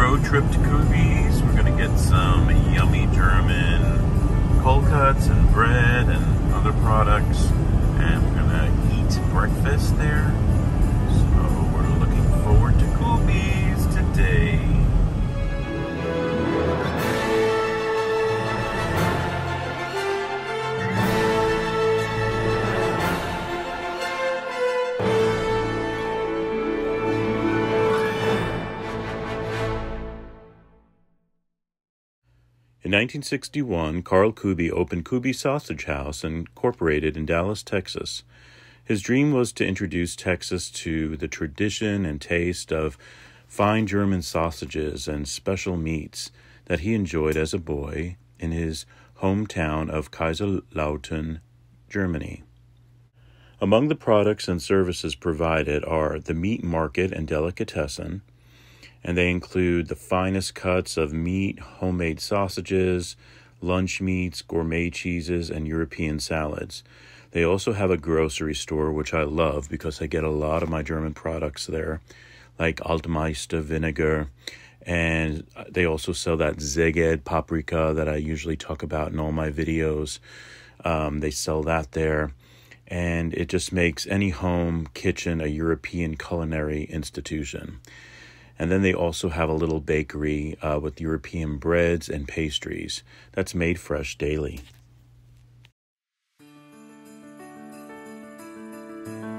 road trip to Kuby's. We're gonna get some yummy German cold cuts and bread and other products, and we're gonna eat breakfast there. So we're looking forward to Kuby's today. In 1961, Carl Kuby opened Kuby Sausage House, incorporated in Dallas, Texas. His dream was to introduce Texas to the tradition and taste of fine German sausages and special meats that he enjoyed as a boy in his hometown of Kaiserslautern, Germany. Among the products and services provided are the meat market and delicatessen, and they include the finest cuts of meat, homemade sausages, lunch meats, gourmet cheeses, and European salads. They also have a grocery store, which I love because I get a lot of my German products there, like Altmeister vinegar, and they also sell that Szeged paprika that I usually talk about in all my videos. They sell that there, and it just makes any home kitchen a European culinary institution. And then they also have a little bakery with European breads and pastries that's made fresh daily.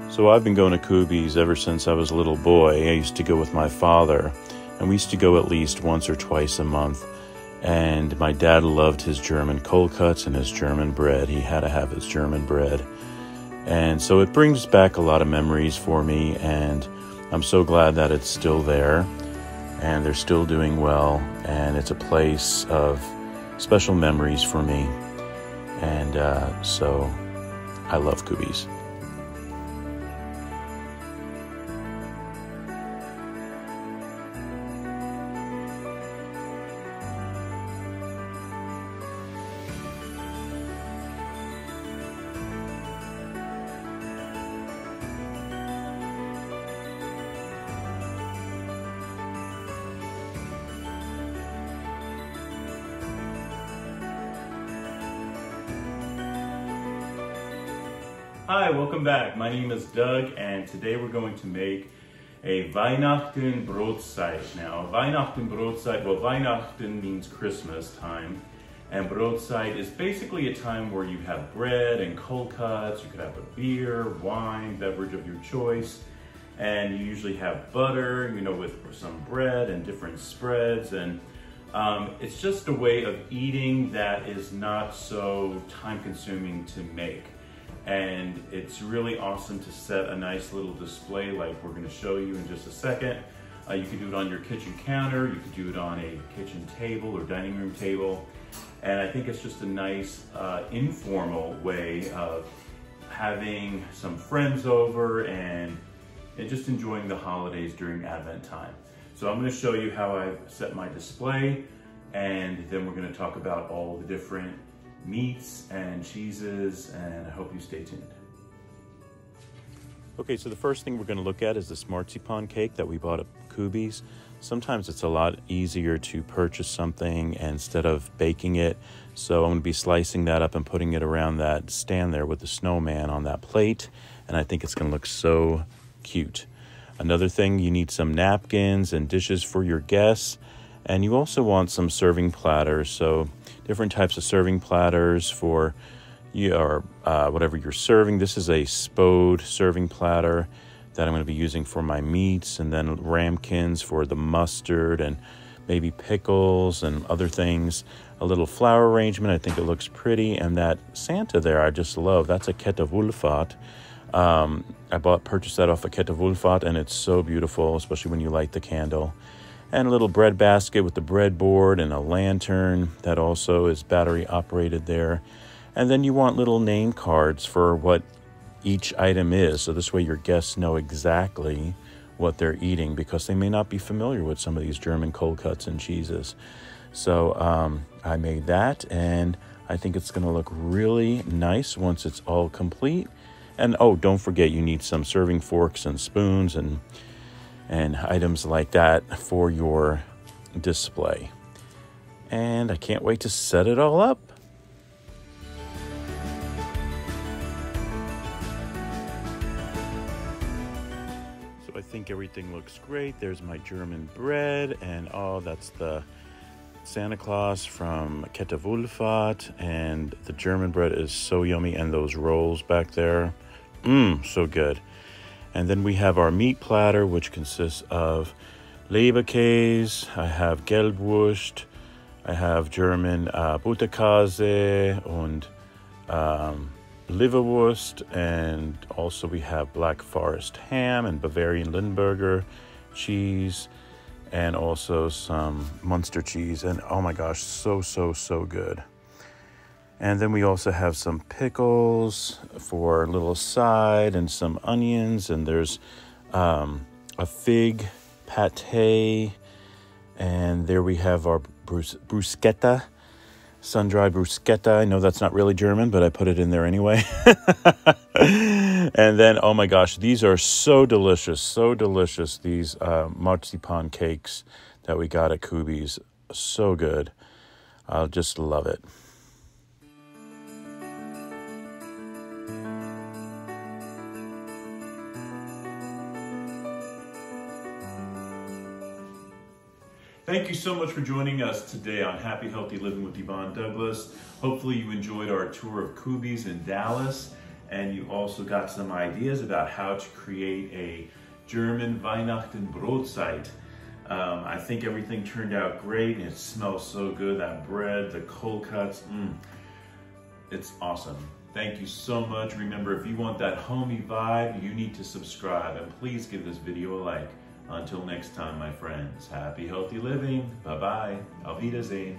So I've been going to Kuby's ever since I was a little boy. I used to go with my father, and we used to go at least once or twice a month. And my dad loved his German cold cuts and his German bread. He had to have his German bread. And so it brings back a lot of memories for me, and I'm so glad that it's still there and they're still doing well, and it's a place of special memories for me. And so I love Kuby's. Hi, welcome back. My name is Doug, and today we're going to make a Weihnachten Brotzeit. Now, Weihnachten Brotzeit, well, Weihnachten means Christmas time, and Brotzeit is basically a time where you have bread and cold cuts. You could have a beer, wine, beverage of your choice, and you usually have butter, you know, with some bread and different spreads, and it's just a way of eating that is not so time-consuming to make. And it's really awesome to set a nice little display like we're going to show you in just a second. You could do it on your kitchen counter, you could do it on a kitchen table or dining room table. And I think it's just a nice informal way of having some friends over and just enjoying the holidays during Advent time. So I'm going to show you how I've set my display, and then we're going to talk about all the different meats and cheeses, and I hope you stay tuned. Okay, so the first thing we're going to look at is this marzipan cake that we bought at Kuby's. Sometimes it's a lot easier to purchase something instead of baking it, so I'm going to be slicing that up and putting it around that stand there with the snowman on that plate, and I think it's going to look so cute. Another thing, you need some napkins and dishes for your guests, and you also want some serving platters, so different types of serving platters for whatever you're serving. This is a Spode serving platter that I'm going to be using for my meats, and then ramekins for the mustard and maybe pickles and other things. A little flower arrangement, I think it looks pretty, and that Santa there I just love. That's a Kette Wohlfahrt. I purchased that off a Kette Wohlfahrt, and it's so beautiful, especially when you light the candle. And a little bread basket with the breadboard and a lantern that also is battery operated there. And then you want little name cards for what each item is, so this way your guests know exactly what they're eating, because they may not be familiar with some of these German cold cuts and cheeses. So I made that, and I think it's going to look really nice once it's all complete. And oh, don't forget, you need some serving forks and spoons and items like that for your display. And I can't wait to set it all up. So I think everything looks great. There's my German bread, and oh, that's the Santa Claus from Kette Wohlfahrt, and the German bread is so yummy, and those rolls back there, so good. And then we have our meat platter, which consists of Leberkäse, I have Gelbwurst, I have German Butterkäse and Liverwurst, and also we have Black Forest ham and Bavarian Limburger cheese, and also some Munster cheese, and oh my gosh, so good. And then we also have some pickles for a little side, and some onions, and there's a fig pate, and there we have our bruschetta, sun-dried bruschetta. I know that's not really German, but I put it in there anyway. And then, oh my gosh, these are so delicious, these marzipan cakes that we got at Kuby's. So good. I'll just love it. Thank you so much for joining us today on Happy Healthy Living with Yvonne Douglas. Hopefully you enjoyed our tour of Kuby's in Dallas, and you also got some ideas about how to create a German Weihnachten Brotzeit. I think everything turned out great, and it smells so good. That bread, the cold cuts, it's awesome. Thank you so much. Remember, if you want that homey vibe, you need to subscribe, and please give this video a like. Until next time, my friends, happy, healthy living. Bye-bye. Auf Wiedersehen.